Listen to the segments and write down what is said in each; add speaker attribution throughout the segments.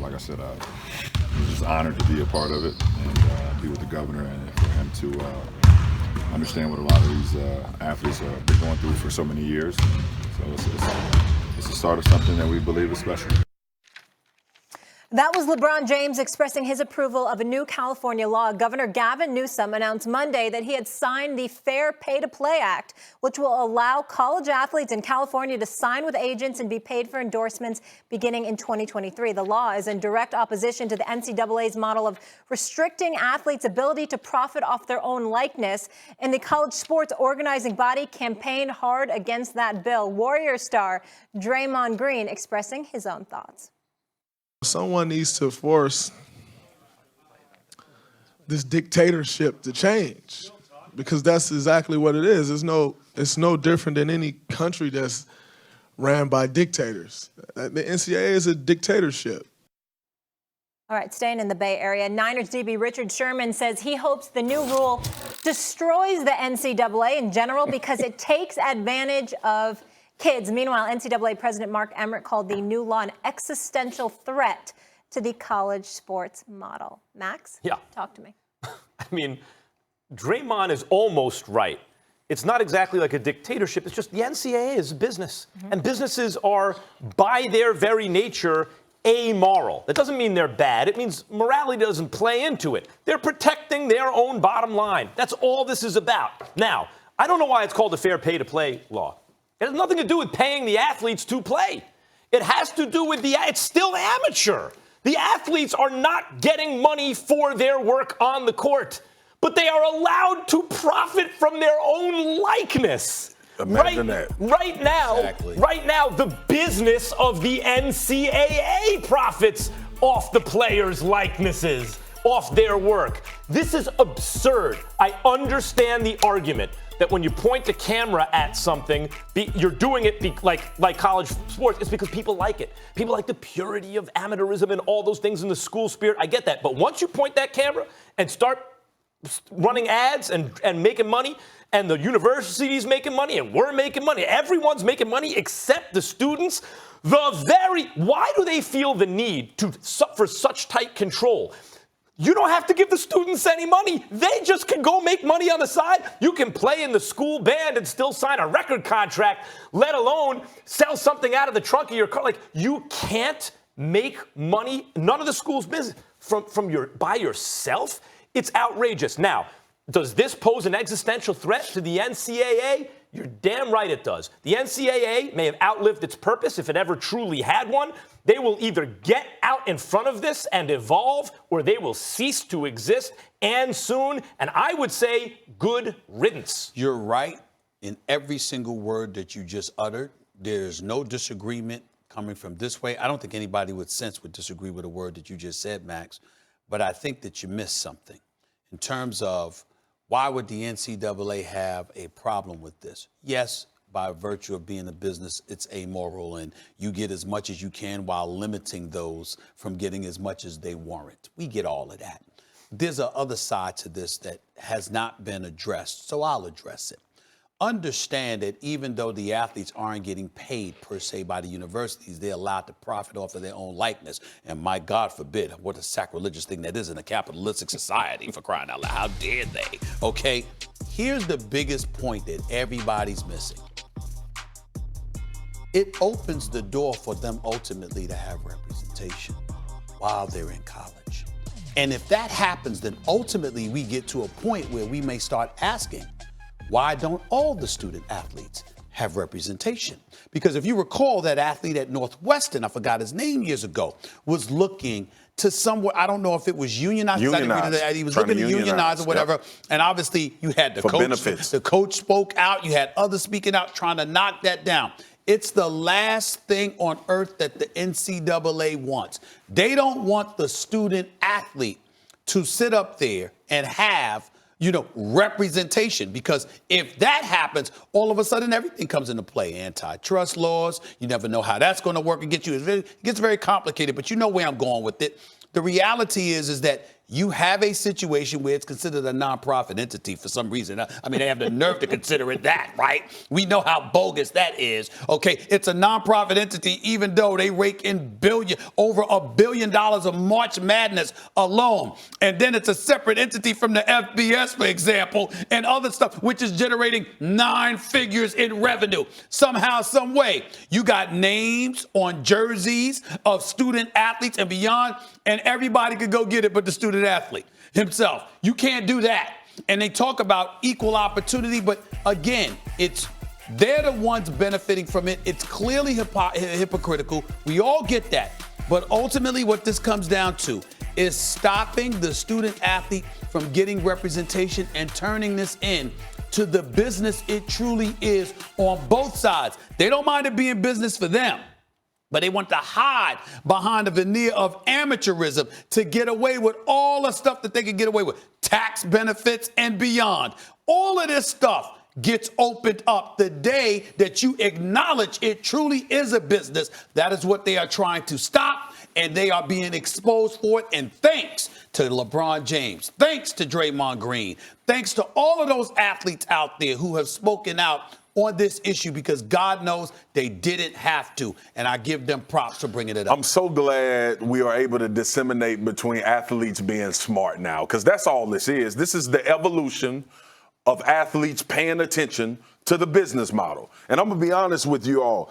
Speaker 1: like I said, I'm just honored to be a part of it and be with the governor and for him to understand what a lot of these athletes have been going through for so many years. So it's the start of something that we believe is special.
Speaker 2: That was LeBron James expressing his approval of a new California law. Governor Gavin Newsom announced Monday that he had signed the Fair Pay to Play Act, which will allow college athletes in California to sign with agents and be paid for endorsements beginning in 2023. The law is in direct opposition to the NCAA's model of restricting athletes' ability to profit off their own likeness. And the college sports organizing body campaigned hard against that bill. Warrior star Draymond Green expressing his own thoughts.
Speaker 3: Someone needs to force this dictatorship to change, because that's exactly what it is. It's no different than any country that's ran by dictators. The NCAA is a dictatorship.
Speaker 2: All right, staying in the Bay Area, Niners DB Richard Sherman says he hopes the new rule destroys the NCAA in general because it takes advantage of kids. Meanwhile, NCAA President Mark Emmert called the new law an existential threat to the college sports model. Max?
Speaker 4: Yeah.
Speaker 2: Talk to me.
Speaker 4: I mean, Draymond is almost right. It's not exactly like a dictatorship. It's just the NCAA is a business. Mm-hmm. And businesses are, by their very nature, amoral. That doesn't mean they're bad. It means morality doesn't play into it. They're protecting their own bottom line. That's all this is about. Now, I don't know why it's called the Fair Pay to Play law. It has nothing to do with paying the athletes to play. It has to do with it's still amateur. The athletes are not getting money for their work on the court, but they are allowed to profit from their own likeness.
Speaker 1: Imagine that.
Speaker 4: Right now, the business of the NCAA profits off the players' likenesses, off their work. This is absurd. I understand the argument that when you point the camera at something, you're doing it like college sports. It's because people like it. People like the purity of amateurism and all those things in the school spirit. I get that. But once you point that camera and start running ads and making money, and the university's making money, and we're making money, everyone's making money except the students, why do they feel the need for such tight control? You don't have to give the students any money. They just can go make money on the side. You can play in the school band and still sign a record contract, let alone sell something out of the trunk of your car. Like, you can't make money, none of the school's business, by yourself. It's outrageous. Now, does this pose an existential threat to the NCAA? You're damn right it does. The NCAA may have outlived its purpose if it ever truly had one. They will either get out in front of this and evolve, or they will cease to exist, and soon. And I would say good riddance.
Speaker 5: You're right in every single word that you just uttered. There's no disagreement coming from this way. I don't think anybody with sense would disagree with a word that you just said, Max. But I think that you missed something in terms of why would the NCAA have a problem with this? Yes, by virtue of being a business, it's amoral, and you get as much as you can while limiting those from getting as much as they warrant. We get all of that. There's a other side to this that has not been addressed, so I'll address it. Understand that even though the athletes aren't getting paid per se by the universities, they're allowed to profit off of their own likeness. And my God forbid, what a sacrilegious thing that is in a capitalistic society, for crying out loud. How dare they? Okay, here's the biggest point that everybody's missing. It opens the door for them ultimately to have representation while they're in college. And if that happens, then ultimately we get to a point where we may start asking, why don't all the student athletes have representation? Because if you recall, that athlete at Northwestern, I forgot his name years ago, was looking to somewhere, I don't know if it was unionized. He was looking to unionize or whatever. Yep. And obviously you had the coach. Benefits. The coach spoke out. You had others speaking out trying to knock that down. It's the last thing on earth that the NCAA wants. They don't want the student athlete to sit up there and have representation, because if that happens, all of a sudden everything comes into play. Antitrust laws, you never know how that's going to work against you. It gets very complicated, but you know where I'm going with it. The reality is that You have a situation where it's considered a nonprofit entity for some reason. I mean, they have the nerve to consider it that, right? We know how bogus that is. Okay, it's a nonprofit entity, even though they rake in over $1 billion of March Madness alone. And then it's a separate entity from the FBS, for example, and other stuff, which is generating 9 figures in revenue. Somehow, some way, you got names on jerseys of student athletes and beyond, and everybody could go get it but the student athlete himself. You can't do that. And they talk about equal opportunity, but again, they're the ones benefiting from it. It's clearly hypocritical. We all get that. But ultimately, what this comes down to is stopping the student athlete from getting representation and turning this in to the business it truly is on both sides. They don't mind it being business for them, but they want to hide behind a veneer of amateurism to get away with all the stuff that they can get away with, tax benefits and beyond. All of this stuff gets opened up the day that you acknowledge it truly is a business. That is what they are trying to stop, and they are being exposed for it. And thanks to LeBron James, thanks to Draymond Green, thanks to all of those athletes out there who have spoken out on this issue, because God knows they didn't have to. And I give them props for bringing it up.
Speaker 6: I'm so glad we are able to disseminate between athletes being smart now, because that's all this is. This is the evolution of athletes paying attention to the business model. And I'm going to be honest with you all.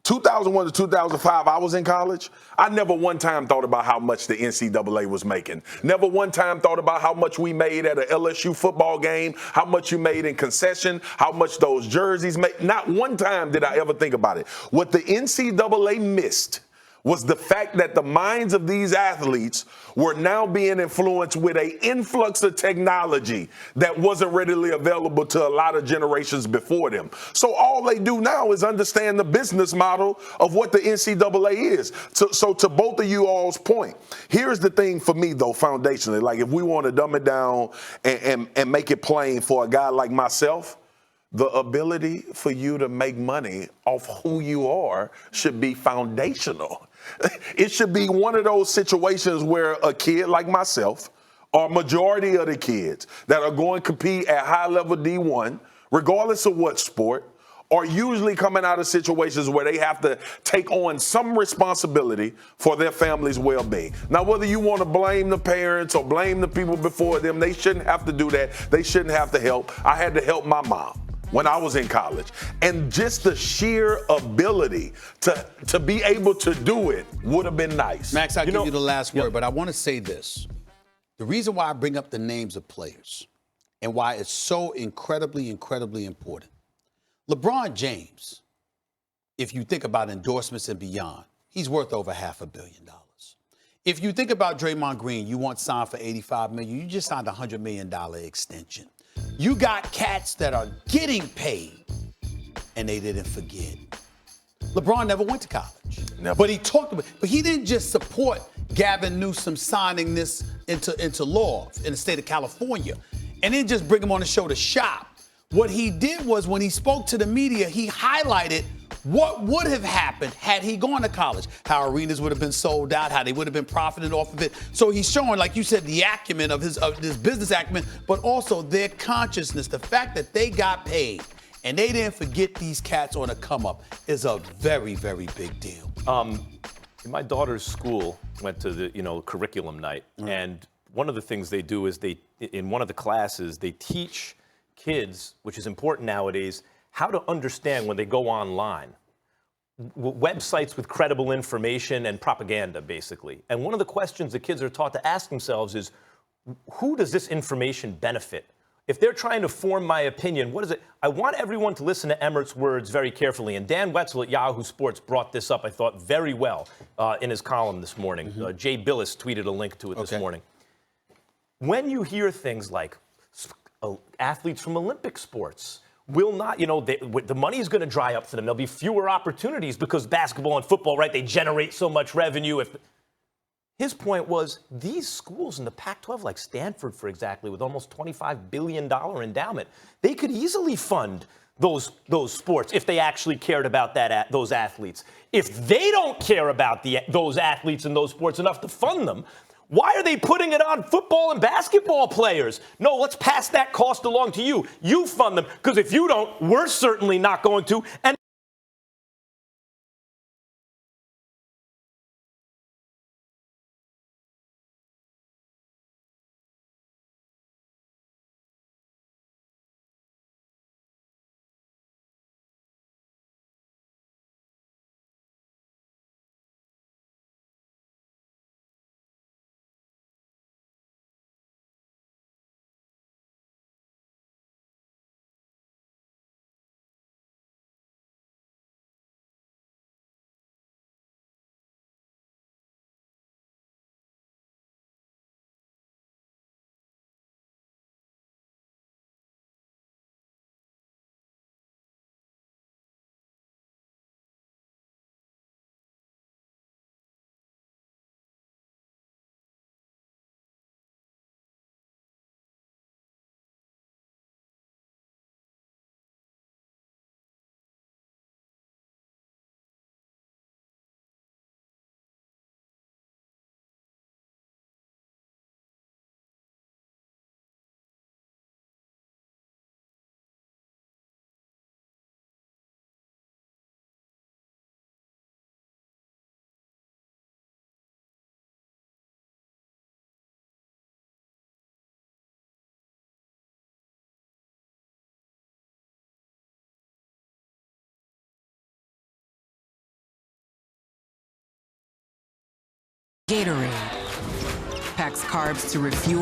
Speaker 6: 2001 to 2005, I was in college. I never one time thought about how much the NCAA was making. Never one time thought about how much we made at an LSU football game, how much you made in concession, how much those jerseys made. Not one time did I ever think about it. What the NCAA missed was the fact that the minds of these athletes were now being influenced with an influx of technology that wasn't readily available to a lot of generations before them. So all they do now is understand the business model of what the NCAA is. So to both of you all's point, here's the thing for me, though, foundationally. Like, if we want to dumb it down and make it plain for a guy like myself, the ability for you to make money off who you are should be foundational. It should be one of those situations where a kid like myself, or majority of the kids that are going to compete at high level D1, regardless of what sport, are usually coming out of situations where they have to take on some responsibility for their family's well-being. Now, whether you want to blame the parents or blame the people before them, they shouldn't have to do that. They shouldn't have to help. I had to help my mom when I was in college. And just the sheer ability to be able to do it would have been nice.
Speaker 5: Max, I'll give you the last word, but I want to say this. The reason why I bring up the names of players and why it's so incredibly, incredibly important. LeBron James, if you think about endorsements and beyond, he's worth over $500 million. If you think about Draymond Green, you want signed for $85 million, you just signed a $100 million extension. You got cats that are getting paid, and they didn't forget. LeBron never went to college.
Speaker 6: Never.
Speaker 5: But he talked about, but he didn't just support Gavin Newsom signing this into law in the state of California and then just bring him on the show to shop. What he did was, when he spoke to the media, he highlighted what would have happened had he gone to college, how arenas would have been sold out, how they would have been profiting off of it. So he's showing, like you said, the acumen of his business acumen, but also their consciousness. The fact that they got paid and they didn't forget these cats on a come up is a very, very big deal.
Speaker 4: My daughter's school went to the curriculum night, and one of the things they do is in one of the classes they teach kids, which is important nowadays, how to understand when they go online, websites with credible information and propaganda, basically. And one of the questions the kids are taught to ask themselves is, who does this information benefit? If they're trying to form my opinion, what is it? I want everyone to listen to Emmert's words very carefully. And Dan Wetzel at Yahoo Sports brought this up, I thought, very well in his column this morning. Jay Billis tweeted a link to it this morning. When you hear things like athletes from Olympic sports will not, the money is going to dry up for them. There'll be fewer opportunities because basketball and football, right, they generate so much revenue. His point was, these schools in the Pac-12, like Stanford, for example, with almost $25 billion endowment, they could easily fund those sports if they actually cared about those athletes. If they don't care about those athletes and those sports enough to fund them, Why are they putting it on football and basketball players? No, let's pass that cost along to you. You fund them, because if you don't, we're certainly not going to. And
Speaker 7: Gatorade packs carbs to refuel.